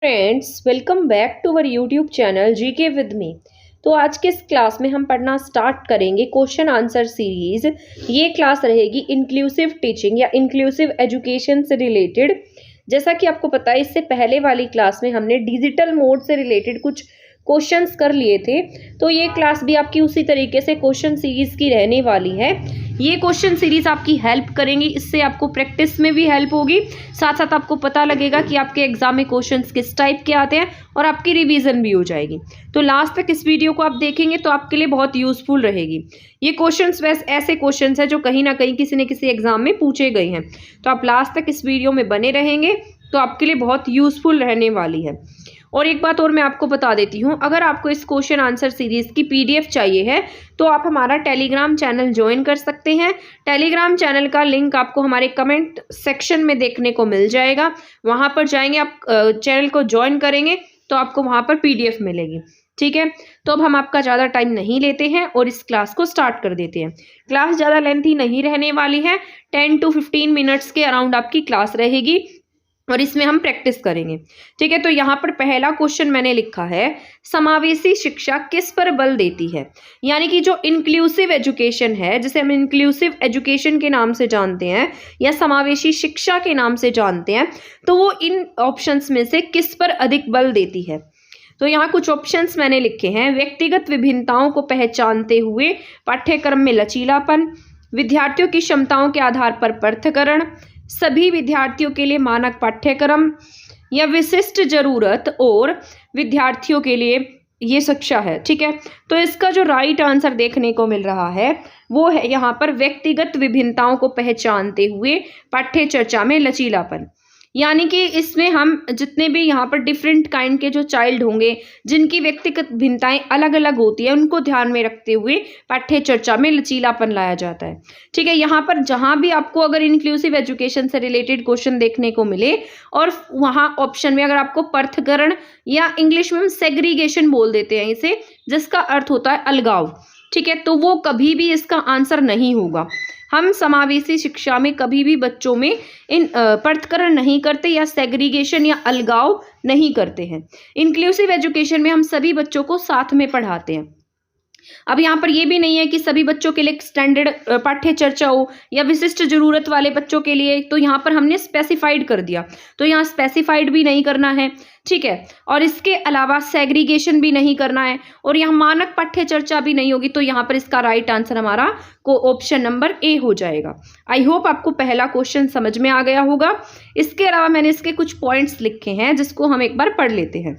Friends, welcome back to our YouTube channel GK with me. तो आज के इस क्लास में हम पढ़ना स्टार्ट करेंगे क्वेश्चन आंसर सीरीज। ये क्लास रहेगी इंक्लूसिव टीचिंग या इंक्लूसिव एजुकेशन से रिलेटेड। जैसा कि आपको पता है, इससे पहले वाली क्लास में हमने डिजिटल मोड से रिलेटेड कुछ क्वेश्चंस कर लिए थे, तो ये क्लास भी आपकी उसी तरीके से क्वेश्चन सीरीज की रहने वाली है। ये क्वेश्चन सीरीज आपकी हेल्प करेंगी, इससे आपको प्रैक्टिस में भी हेल्प होगी, साथ साथ आपको पता लगेगा कि आपके एग्जाम में क्वेश्चंस किस टाइप के आते हैं और आपकी रिवीजन भी हो जाएगी। तो लास्ट तक इस वीडियो को आप देखेंगे तो आपके लिए बहुत यूजफुल रहेगी। ये क्वेश्चंस वैसे ऐसे क्वेश्चंस हैं जो कहीं ना कहीं किसी न किसी एग्जाम में पूछे गए हैं, तो आप लास्ट तक इस वीडियो में बने रहेंगे तो आपके लिए बहुत यूजफुल रहने वाली है। और एक बात और मैं आपको बता देती हूँ, अगर आपको इस क्वेश्चन आंसर सीरीज की पीडीएफ चाहिए है तो आप हमारा टेलीग्राम चैनल ज्वाइन कर सकते हैं। टेलीग्राम चैनल का लिंक आपको हमारे कमेंट सेक्शन में देखने को मिल जाएगा। वहाँ पर जाएंगे, आप चैनल को ज्वाइन करेंगे तो आपको वहाँ पर पीडीएफ मिलेगी। ठीक है, तो अब हम आपका ज़्यादा टाइम नहीं लेते हैं और इस क्लास को स्टार्ट कर देते हैं। क्लास ज़्यादा लेंथी नहीं रहने वाली है, 10 to 15 मिनट्स के अराउंड आपकी क्लास रहेगी और इसमें हम प्रैक्टिस करेंगे। ठीक है, तो यहाँ पर पहला क्वेश्चन मैंने लिखा है, समावेशी शिक्षा किस पर बल देती है। यानी कि जो इंक्लूसिव एजुकेशन है, जिसे हम इंक्लूसिव एजुकेशन के नाम से जानते हैं या समावेशी शिक्षा के नाम से जानते हैं, तो वो इन ऑप्शंस में से किस पर अधिक बल देती है। तो यहाँ कुछ ऑप्शंस मैंने लिखे हैं। व्यक्तिगत विभिन्नताओं को पहचानते हुए पाठ्यक्रम में लचीलापन, विद्यार्थियों की क्षमताओं के आधार पर पृथक्करण, सभी विद्यार्थियों के लिए मानक पाठ्यक्रम, या विशिष्ट जरूरत और विद्यार्थियों के लिए ये शिक्षा है। ठीक है, तो इसका जो राइट आंसर देखने को मिल रहा है वो है यहाँ पर व्यक्तिगत विभिन्नताओं को पहचानते हुए पाठ्य चर्चा में लचीलापन। यानी कि इसमें हम जितने भी यहाँ पर डिफरेंट काइंड के जो चाइल्ड होंगे, जिनकी व्यक्तिगत भिन्नताएं अलग अलग होती है, उनको ध्यान में रखते हुए पाठ्य चर्चा में लचीलापन लाया जाता है। ठीक है, यहाँ पर जहाँ भी आपको अगर इंक्लूसिव एजुकेशन से रिलेटेड क्वेश्चन देखने को मिले और वहाँ ऑप्शन में अगर आपको पृथक्करण या इंग्लिश में हम सेग्रीगेशन बोल देते हैं इसे, जिसका अर्थ होता है अलगाव, ठीक है, तो वो कभी भी इसका आंसर नहीं होगा। हम समावेशी शिक्षा में कभी भी बच्चों में इन पृथक्करण नहीं करते या सेग्रीगेशन या अलगाव नहीं करते हैं। इंक्लूसिव एजुकेशन में हम सभी बच्चों को साथ में पढ़ाते हैं। अब यहाँ पर ये भी नहीं है कि सभी बच्चों के लिए स्टैंडर्ड पाठ्य चर्चा हो या विशिष्ट जरूरत वाले बच्चों के लिए, तो यहाँ पर हमने स्पेसिफाइड कर दिया, तो यहाँ स्पेसिफाइड भी नहीं करना है। ठीक है, और इसके अलावा सेग्रीगेशन भी नहीं करना है और यहाँ मानक पाठ्य चर्चा भी नहीं होगी, तो यहाँ पर इसका राइट आंसर हमारा को ऑप्शन नंबर ए हो जाएगा। आई होप आपको पहला क्वेश्चन समझ में आ गया होगा। इसके अलावा मैंने इसके कुछ पॉइंट्स लिखे हैं जिसको हम एक बार पढ़ लेते हैं।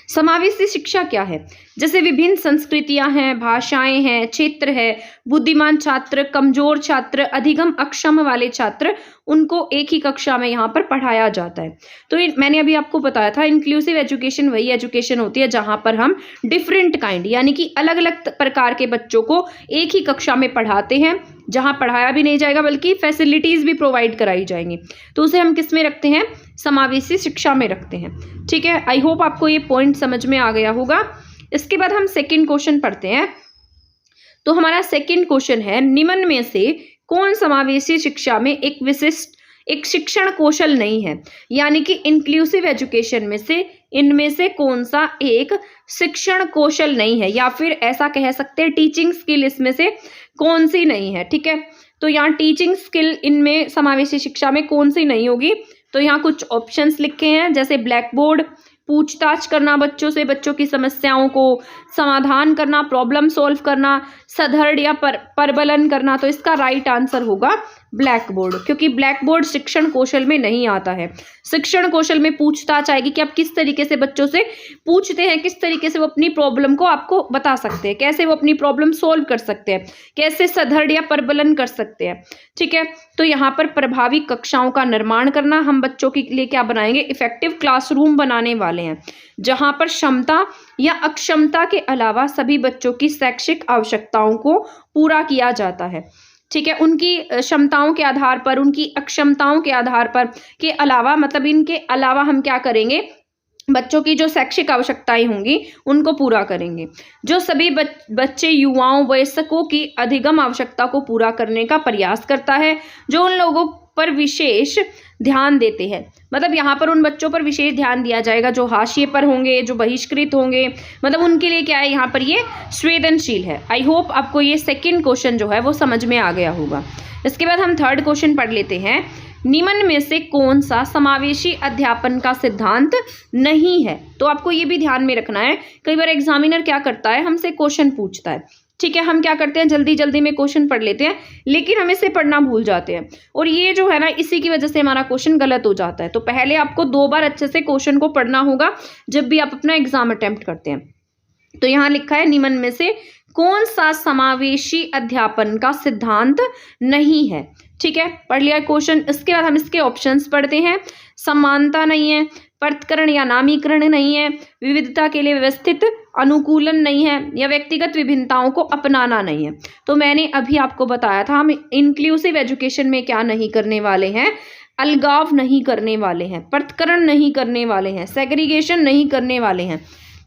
समावेशी शिक्षा क्या है? जैसे विभिन्न संस्कृतियां हैं, भाषाएं हैं, क्षेत्र है, बुद्धिमान छात्र, कमजोर छात्र, अधिगम अक्षम वाले छात्र, उनको एक ही कक्षा में यहाँ पर पढ़ाया जाता है। तो मैंने अभी आपको बताया था, इंक्लूसिव एजुकेशन वही एजुकेशन होती है जहाँ पर हम डिफरेंट काइंड यानी कि अलग अलग प्रकार के बच्चों को एक ही कक्षा में पढ़ाते हैं, जहाँ पढ़ाया भी नहीं जाएगा बल्कि फैसिलिटीज भी प्रोवाइड कराई जाएंगी, तो उसे हम किस में रखते हैं? समावेशी शिक्षा में रखते हैं। ठीक है, आई होप आपको ये पॉइंट समझ में आ गया होगा। इसके बाद हम सेकंड क्वेश्चन पढ़ते हैं। तो हमारा सेकंड क्वेश्चन है, निम्न में से कौन समावेशी शिक्षा में एक शिक्षण कौशल नहीं है। यानी कि इंक्लूसिव एजुकेशन में से इनमें से कौन सा एक शिक्षण कौशल नहीं है, या फिर ऐसा कह सकते हैं टीचिंग स्किल इसमें से कौन सी नहीं है। ठीक है, तो यहाँ टीचिंग स्किल इनमें समावेशी शिक्षा में कौन सी नहीं होगी, तो यहाँ कुछ ऑप्शंस लिखे हैं, जैसे ब्लैक बोर्ड, पूछताछ करना बच्चों से, बच्चों की समस्याओं को समाधान करना, प्रॉब्लम सॉल्व करना, सधर्ड या परबलन करना। तो इसका राइट आंसर होगा ब्लैक बोर्ड, क्योंकि ब्लैक बोर्ड शिक्षण कौशल में नहीं आता है। शिक्षण कौशल में पूछताछ आएगी कि आप किस तरीके से बच्चों से पूछते हैं, किस तरीके से वो अपनी प्रॉब्लम को आपको बता सकते हैं, कैसे वो अपनी प्रॉब्लम सोल्व कर सकते हैं, कैसे सधर्ड या परबलन कर सकते हैं। ठीक है, तो यहाँ पर प्रभावी कक्षाओं का निर्माण करना, हम बच्चों के लिए क्या बनाएंगे? इफेक्टिव क्लासरूम बनाने वाले हैं, जहाँ पर क्षमता या अक्षमता के अलावा सभी बच्चों की शैक्षिक आवश्यकताओं को पूरा किया जाता है। ठीक है, उनकी क्षमताओं के आधार पर, उनकी अक्षमताओं के आधार पर के अलावा, मतलब इनके अलावा हम क्या करेंगे? बच्चों की जो शैक्षिक आवश्यकताएं होंगी उनको पूरा करेंगे। जो सभी बच्चे, युवाओं, वयस्कों की अधिगम आवश्यकता को पूरा करने का प्रयास करता है, जो उन लोगों पर विशेष ध्यान देते हैं। मतलब यहाँ पर उन बच्चों पर विशेष ध्यान दिया जाएगा जो हाशिए पर होंगे, जो बहिष्कृत होंगे, मतलब उनके लिए क्या है यहाँ पर ये संवेदनशील है। आई होप आपको ये सेकंड क्वेश्चन जो है वो समझ में आ गया होगा। इसके बाद हम थर्ड क्वेश्चन पढ़ लेते हैं। निम्न में से कौन सा समावेशी अध्यापन का सिद्धांत नहीं है? तो आपको ये भी ध्यान में रखना है, कई बार एग्जामिनर क्या करता है, हमसे क्वेश्चन पूछता है, ठीक है, हम क्या करते हैं जल्दी जल्दी में क्वेश्चन पढ़ लेते हैं, लेकिन हम इसे पढ़ना भूल जाते हैं, और ये जो है ना इसी की वजह से हमारा क्वेश्चन गलत हो जाता है। तो पहले आपको 2 बार अच्छे से क्वेश्चन को पढ़ना होगा जब भी आप अपना एग्जाम अटेम्प्ट करते हैं। तो यहाँ लिखा है निम्न में से कौन सा समावेशी अध्यापन का सिद्धांत नहीं है। ठीक है, पढ़ लिया क्वेश्चन। इसके बाद हम इसके ऑप्शंस पढ़ते हैं। समानता नहीं है, पृथक्करण या नामीकरण नहीं है, विविधता के लिए व्यवस्थित अनुकूलन नहीं है, या व्यक्तिगत विभिन्नताओं को अपनाना नहीं है। तो मैंने अभी आपको बताया था हम इंक्लूसिव एजुकेशन में क्या नहीं करने वाले हैं, अलगाव नहीं करने वाले हैं, पृथक्करण नहीं करने वाले हैं, सेग्रीगेशन नहीं करने वाले हैं।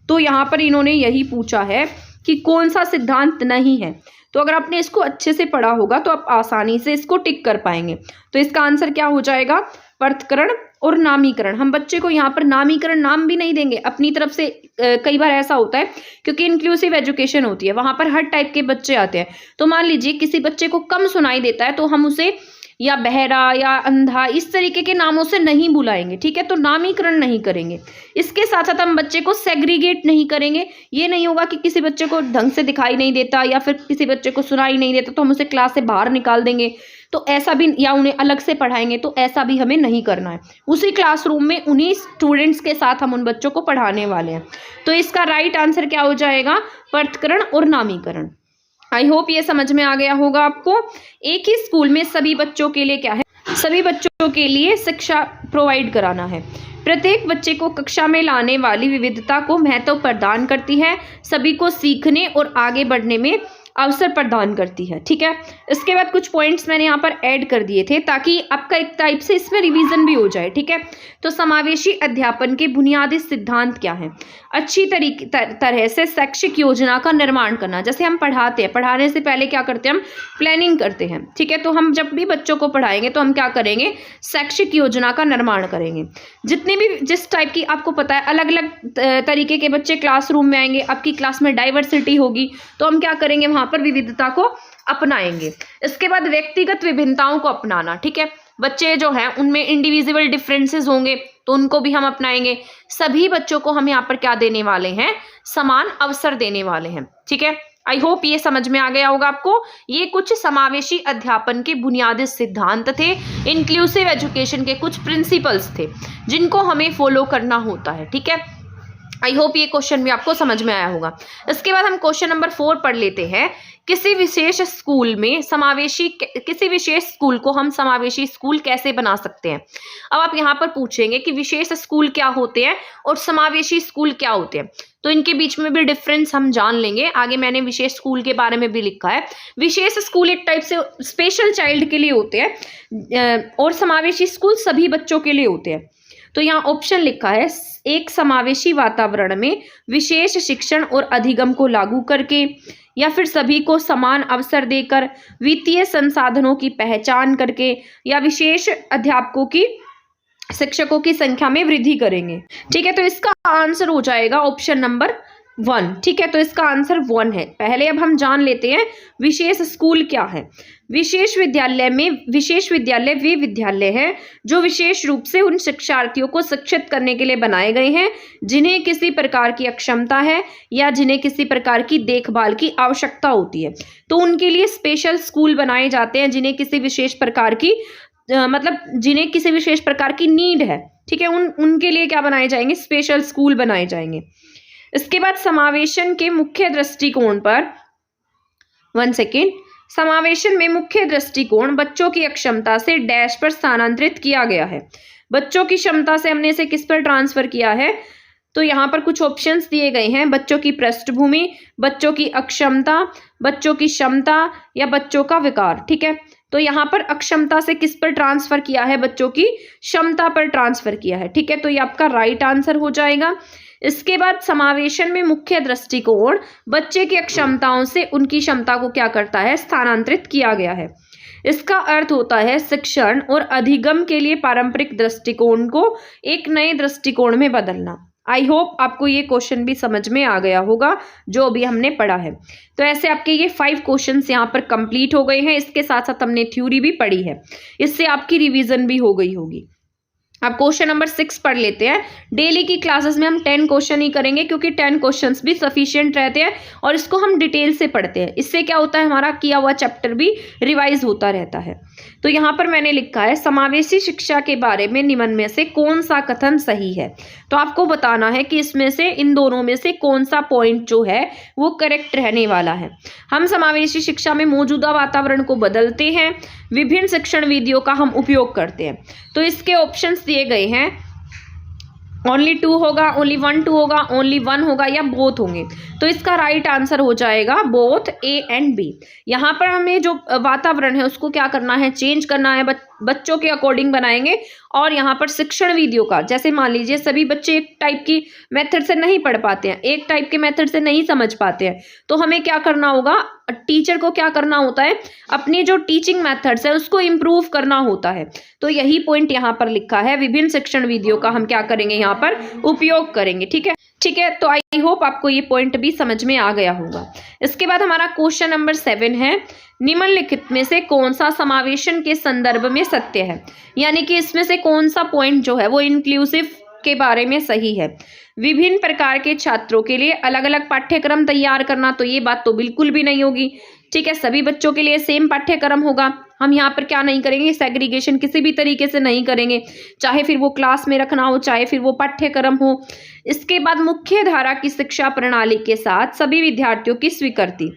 तो यहाँ पर इन्होंने यही पूछा है कि कौन सा सिद्धांत नहीं है। तो अगर आपने इसको अच्छे से पढ़ा होगा तो आप आसानी से इसको टिक कर पाएंगे। तो इसका आंसर क्या हो जाएगा, पृथक्करण और नामीकरण। हम बच्चे को यहाँ पर नामीकरण नाम भी नहीं देंगे अपनी तरफ से। कई बार ऐसा होता है क्योंकि इंक्लूसिव एजुकेशन होती है, वहाँ पर हर टाइप के बच्चे आते हैं। तो मान लीजिए किसी बच्चे को कम सुनाई देता है तो हम उसे या बहरा या अंधा इस तरीके के नामों से नहीं बुलाएंगे, ठीक है, तो नामीकरण नहीं करेंगे। इसके साथ साथ हम बच्चे को सेग्रीगेट नहीं करेंगे। ये नहीं होगा कि किसी बच्चे को ढंग से दिखाई नहीं देता या फिर किसी बच्चे को सुनाई नहीं देता तो हम उसे क्लास से बाहर निकाल देंगे, तो ऐसा भी, या उन्हें अलग से पढ़ाएंगे, तो ऐसा भी हमें नहीं करना है। उसी क्लासरूम में उन्हीं स्टूडेंट्स के साथ हम उन बच्चों को पढ़ाने वाले हैं। तो इसका राइट आंसर क्या हो जाएगा, पृथक्करण और नामीकरण। आई होप ये समझ में आ गया होगा आपको। एक ही स्कूल में सभी बच्चों के लिए क्या है, सभी बच्चों के लिए शिक्षा प्रोवाइड कराना है। प्रत्येक बच्चे को कक्षा में लाने वाली विविधता को महत्व प्रदान करती है, सभी को सीखने और आगे बढ़ने में अवसर प्रदान करती है। ठीक है, इसके बाद कुछ पॉइंट्स मैंने यहाँ पर ऐड कर दिए थे ताकि आपका एक टाइप से इसमें रिवीजन भी हो जाए। ठीक है, तो समावेशी अध्यापन के बुनियादी सिद्धांत क्या है, अच्छी तरह से शैक्षिक योजना का निर्माण करना। जैसे हम पढ़ाते हैं, पढ़ाने से पहले क्या करते हैं, हम प्लानिंग करते हैं। ठीक है, तो हम जब भी बच्चों को पढ़ाएंगे तो हम क्या करेंगे, शैक्षिक योजना का निर्माण करेंगे। जितने भी जिस टाइप की आपको पता है अलग अलग तरीके के बच्चे क्लासरूम में आएंगे, आपकी क्लास में डाइवर्सिटी होगी, तो हम क्या करेंगे, वहां पर विविधता को अपनाएंगे। इसके बाद व्यक्तिगत विभिन्नताओं को अपनाना। ठीक है, बच्चे जो हैं उनमें इंडिविजुअल डिफरेंसेस होंगे तो उनको भी हम अपनाएंगे। सभी बच्चों को हम यहाँ पर क्या देने वाले हैं, समान अवसर देने वाले हैं। ठीक है, आई होप ये समझ में आ गया होगा आपको। ये कुछ समावेशी अध्यापन के बुनियादी सिद्धांत थे, इंक्लूसिव एजुकेशन के कुछ प्रिंसिपल्स थे जिनको हमें फॉलो करना होता है। ठीक है, आई होप ये क्वेश्चन भी आपको समझ में आया होगा। इसके बाद हम क्वेश्चन नंबर 4 पढ़ लेते हैं। किसी विशेष स्कूल को हम समावेशी स्कूल कैसे बना सकते हैं। अब आप यहाँ पर पूछेंगे कि विशेष स्कूल क्या होते हैं और समावेशी स्कूल क्या होते हैं, तो इनके बीच में भी डिफरेंस हम जान लेंगे। आगे मैंने विशेष स्कूल के बारे में भी लिखा है। विशेष स्कूल एक टाइप से स्पेशल चाइल्ड के लिए होते हैं और समावेशी स्कूल सभी बच्चों के लिए होते हैं। तो यहाँ ऑप्शन लिखा है, एक समावेशी वातावरण में विशेष शिक्षण और अधिगम को लागू करके, या फिर सभी को समान अवसर देकर, वित्तीय संसाधनों की पहचान करके, या विशेष अध्यापकों की शिक्षकों की संख्या में वृद्धि करेंगे। ठीक है, तो इसका आंसर हो जाएगा ऑप्शन नंबर 1। ठीक है, तो इसका आंसर 1 है। पहले अब हम जान लेते हैं विशेष स्कूल क्या है। विशेष विद्यालय वे विद्यालय हैं जो विशेष रूप से उन शिक्षार्थियों को शिक्षित करने के लिए बनाए गए हैं जिन्हें किसी प्रकार की अक्षमता है या जिन्हें किसी प्रकार की देखभाल की आवश्यकता होती है। तो उनके लिए स्पेशल स्कूल बनाए जाते हैं जिन्हें किसी विशेष प्रकार की जिन्हें किसी विशेष प्रकार की नीड है। ठीक है, उनके लिए क्या बनाए जाएंगे, स्पेशल स्कूल बनाए जाएंगे। इसके बाद समावेशन के मुख्य दृष्टिकोण पर, समावेशन में मुख्य दृष्टिकोण बच्चों की अक्षमता से डैश पर स्थानांतरित किया गया है। बच्चों की क्षमता से हमने इसे किस पर ट्रांसफर किया है, तो यहाँ पर कुछ ऑप्शंस दिए गए हैं, बच्चों की पृष्ठभूमि, बच्चों की अक्षमता, बच्चों की क्षमता या बच्चों का विकार। ठीक है, तो यहाँ पर अक्षमता से किस पर ट्रांसफर किया है, बच्चों की क्षमता पर ट्रांसफर किया है। ठीक है, तो ये आपका राइट आंसर हो जाएगा। इसके बाद समावेशन में मुख्य दृष्टिकोण बच्चे की अक्षमताओं से उनकी क्षमता को क्या करता है, स्थानांतरित किया गया है। इसका अर्थ होता है शिक्षण और अधिगम के लिए पारंपरिक दृष्टिकोण को एक नए दृष्टिकोण में बदलना। आई होप आपको ये क्वेश्चन भी समझ में आ गया होगा जो अभी हमने पढ़ा है। तो ऐसे आपके ये 5 क्वेश्चंस यहाँ पर कंप्लीट हो गए हैं। इसके साथ साथ हमने थ्योरी भी पढ़ी है, इससे आपकी रिवीजन भी हो गई होगी। अब क्वेश्चन नंबर 6 पढ़ लेते हैं। डेली की क्लासेस में हम 10 क्वेश्चन ही करेंगे क्योंकि 10 क्वेश्चंस भी सफिशिएंट रहते हैं और इसको हम डिटेल से पढ़ते हैं। इससे क्या होता है, हमारा किया हुआ चैप्टर भी रिवाइज होता रहता है। तो यहाँ पर मैंने लिखा है समावेशी शिक्षा के बारे में निम्न में से कौन सा कथन सही है। तो आपको बताना है कि इसमें से इन दोनों में से कौन सा पॉइंट जो है वो करेक्ट रहने वाला है। हम समावेशी शिक्षा में मौजूदा वातावरण को बदलते हैं, विभिन्न शिक्षण विधियों का हम उपयोग करते हैं। तो इसके ऑप्शंस दिए गए हैं, ओनली 2 होगा, ओनली 1 2 होगा, ओनली 1 होगा या बोथ होंगे। तो इसका राइट आंसर हो जाएगा बोथ ए एंड बी। यहाँ पर हमें जो वातावरण है उसको क्या करना है, चेंज करना है, बच्चों के अकॉर्डिंग बनाएंगे। और यहाँ पर शिक्षण विधियों का, जैसे मान लीजिए सभी बच्चे एक टाइप की मेथड से नहीं पढ़ पाते हैं, एक टाइप के मेथड से नहीं समझ पाते हैं, तो हमें क्या करना होगा, टीचर को क्या करना होता है, अपनी जो टीचिंग मेथड्स है उसको इम्प्रूव करना होता है। तो यही पॉइंट यहाँ पर लिखा है, विभिन्न शिक्षण विधियों का हम क्या करेंगे, यहाँ पर उपयोग करेंगे। ठीक है, ठीक है। तो आई होप आपको ये पॉइंट भी समझ में आ गया होगा। इसके बाद हमारा क्वेश्चन नंबर 7 है, निम्नलिखित में से कौन सा समावेशन के संदर्भ में सत्य है। यानी कि इसमें से कौन सा पॉइंट जो है वो इंक्लूसिव के बारे में सही है। विभिन्न प्रकार के छात्रों के लिए अलग अलग पाठ्यक्रम तैयार करना, तो ये बात तो बिल्कुल भी नहीं होगी। ठीक है, सभी बच्चों के लिए सेम पाठ्यक्रम होगा। हम यहाँ पर क्या नहीं करेंगे, सेग्रीगेशन किसी भी तरीके से नहीं करेंगे, चाहे फिर वो क्लास में रखना हो, चाहे फिर वो पाठ्यक्रम हो। इसके बाद मुख्य धारा की शिक्षा प्रणाली के साथ सभी विद्यार्थियों की स्वीकृति।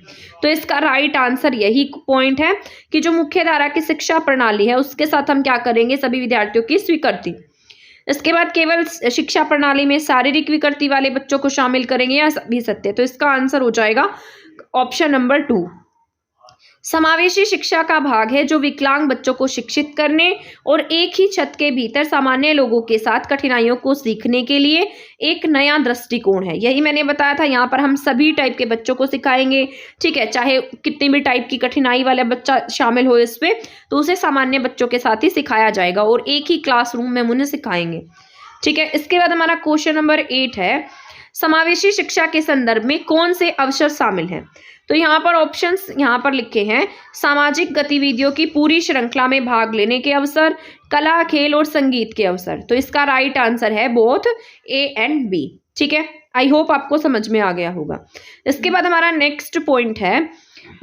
तो इसका राइट आंसर यही पॉइंट है कि जो मुख्य धारा की शिक्षा प्रणाली है उसके साथ हम क्या करेंगे, सभी विद्यार्थियों की स्वीकृति। इसके बाद केवल शिक्षा प्रणाली में शारीरिक विकृति वाले बच्चों को शामिल करेंगे या भी सत्य। तो इसका आंसर हो जाएगा ऑप्शन नंबर 2। समावेशी शिक्षा का भाग है जो विकलांग बच्चों को शिक्षित करने और एक ही छत के भीतर सामान्य लोगों के साथ कठिनाइयों को सीखने के लिए एक नया दृष्टिकोण है। यही मैंने बताया था, यहाँ पर हम सभी टाइप के बच्चों को सिखाएंगे। ठीक है, चाहे कितनी भी टाइप की कठिनाई वाला बच्चा शामिल हो इसमें, तो उसे सामान्य बच्चों के साथ ही सिखाया जाएगा और एक ही क्लासरूम में उन्हें सिखाएंगे। ठीक है, इसके बाद हमारा क्वेश्चन नंबर 8 है, समावेशी शिक्षा के संदर्भ में कौन से अवसर शामिल हैं। तो यहाँ पर ऑप्शंस यहाँ पर लिखे हैं, सामाजिक गतिविधियों की पूरी श्रृंखला में भाग लेने के अवसर, कला, खेल और संगीत के अवसर। तो इसका राइट आंसर है बोथ ए एंड बी। ठीक है, आई होप आपको समझ में आ गया होगा। इसके बाद हमारा नेक्स्ट पॉइंट है,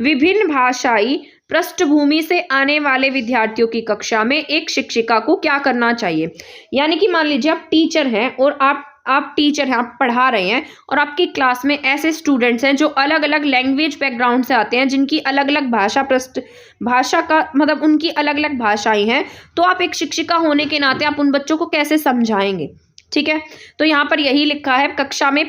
विभिन्न भाषाई पृष्ठभूमि से आने वाले विद्यार्थियों की कक्षा में एक शिक्षिका को क्या करना चाहिए। यानी कि मान लीजिए आप टीचर हैं और आप टीचर हैं, आप पढ़ा रहे हैं और आपकी क्लास में ऐसे स्टूडेंट्स हैं जो अलग अलग लैंग्वेज बैकग्राउंड से आते हैं, जिनकी अलग अलग भाषा का मतलब उनकी अलग अलग भाषाएं हैं। तो आप एक शिक्षिका होने के नाते आप उन बच्चों को कैसे समझाएंगे। ठीक है, तो यहाँ पर यही लिखा है, कक्षा में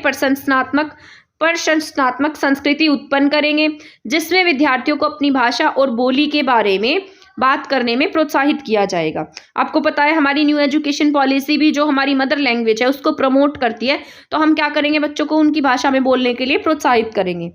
प्रशंसात्मक संस्कृति उत्पन्न करेंगे जिसमें विद्यार्थियों को अपनी भाषा और बोली के बारे में बात करने में प्रोत्साहित किया जाएगा। आपको पता है हमारी न्यू एजुकेशन पॉलिसी भी जो हमारी मदर लैंग्वेज है उसको प्रमोट करती है। तो हम क्या करेंगे, बच्चों को उनकी भाषा में बोलने के लिए प्रोत्साहित करेंगे।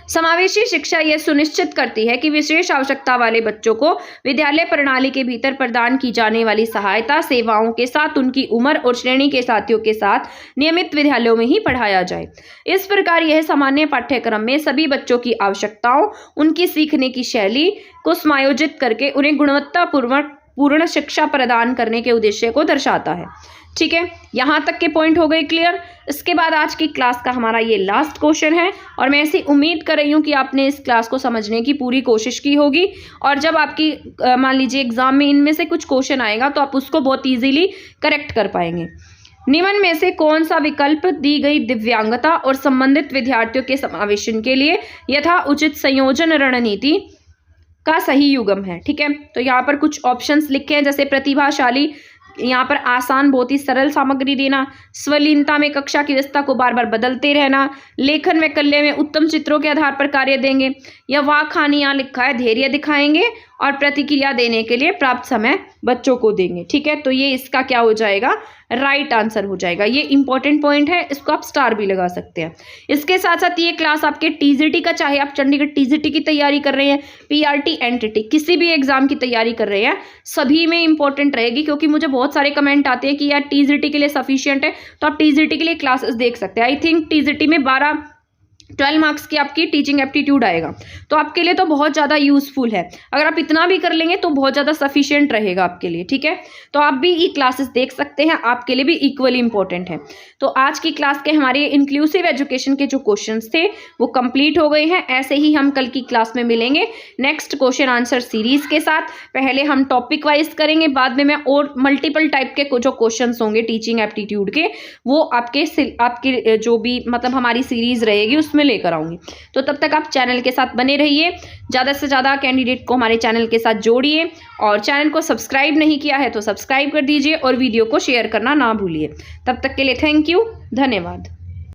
समावेशी शिक्षा यह सुनिश्चित करती है कि विशेष आवश्यकता वाले बच्चों को विद्यालय प्रणाली के भीतर प्रदान की जाने वाली सहायता सेवाओं के साथ उनकी उम्र और श्रेणी के साथियों के साथ नियमित विद्यालयों में ही पढ़ाया जाए। इस प्रकार यह सामान्य पाठ्यक्रम में सभी बच्चों की आवश्यकताओं, उनकी सीखने की शैली को समायोजित करके उन्हें गुणवत्तापूर्ण शिक्षा प्रदान करने के उद्देश्य को दर्शाता है। ठीक है, यहाँ तक के पॉइंट हो गए क्लियर। इसके बाद आज की क्लास का हमारा ये लास्ट क्वेश्चन है और मैं ऐसी उम्मीद कर रही हूँ कि आपने इस क्लास को समझने की पूरी कोशिश की होगी और जब आपकी मान लीजिए एग्जाम में इनमें से कुछ क्वेश्चन आएगा तो आप उसको बहुत इजीली करेक्ट कर पाएंगे। निम्न में से कौन सा विकल्प दी गई दिव्यांगता और संबंधित विद्यार्थियों के समावेशन के लिए यथा उचित संयोजन रणनीति का सही युग्म है। ठीक है, तो यहाँ पर कुछ ऑप्शंस लिखे हैं, जैसे प्रतिभाशाली, यहाँ पर आसान बहुत ही सरल सामग्री देना, स्वलीनता में कक्षा की व्यवस्था को बार बार बदलते रहना, लेखन में कल्य में उत्तम चित्रों के आधार पर कार्य देंगे, या वाकहानी यहाँ लिखा है धैर्य दिखाएंगे और प्रतिक्रिया देने के लिए प्राप्त समय बच्चों को देंगे। ठीक है, तो ये इसका क्या हो जाएगा, राइट आंसर हो जाएगा। ये इंपॉर्टेंट पॉइंट है, इसको आप स्टार भी लगा सकते हैं। इसके साथ साथ ये क्लास आपके टीजीटी का, चाहे आप चंडीगढ़ टीजीटी की तैयारी कर रहे हैं, पीआरटी एनटीटी किसी भी एग्जाम की तैयारी कर रहे हैं, सभी में इंपॉर्टेंट रहेगी। क्योंकि मुझे बहुत सारे कमेंट आते हैं कि यार टीजीटी के लिए सफिशिएंट है, तो आप टीजीटी के लिए क्लासेस देख सकते हैं। आई थिंक टीजीटी में 12 मार्क्स की आपकी टीचिंग एप्टीट्यूड आएगा, तो आपके लिए तो बहुत ज़्यादा यूजफुल है। अगर आप इतना भी कर लेंगे तो बहुत ज़्यादा सफिशिएंट रहेगा आपके लिए। ठीक है, तो आप भी ये क्लासेस देख सकते हैं, आपके लिए भी इक्वली इंपॉर्टेंट है। तो आज की क्लास के हमारे इंक्लूसिव एजुकेशन के जो क्वेश्चंस थे वो कंप्लीट हो गए हैं। ऐसे ही हम कल की क्लास में मिलेंगे नेक्स्ट क्वेश्चन आंसर सीरीज के साथ। पहले हम टॉपिक वाइज करेंगे, बाद में मैं और मल्टीपल टाइप के जो क्वेश्चन होंगे टीचिंग एप्टीट्यूड के, वो आपके जो भी मतलब हमारी सीरीज रहेगी उसमें लेकर आऊंगी। तो तब तक आप चैनल के साथ बने रहिए, ज़्यादा से ज़्यादा कैंडिडेट को हमारे चैनल के साथ जोड़िए, और चैनल को सब्सक्राइब नहीं किया है तो सब्सक्राइब कर दीजिए और वीडियो को शेयर करना ना भूलिए। तब तक के लिए थैंक यू, धन्यवाद।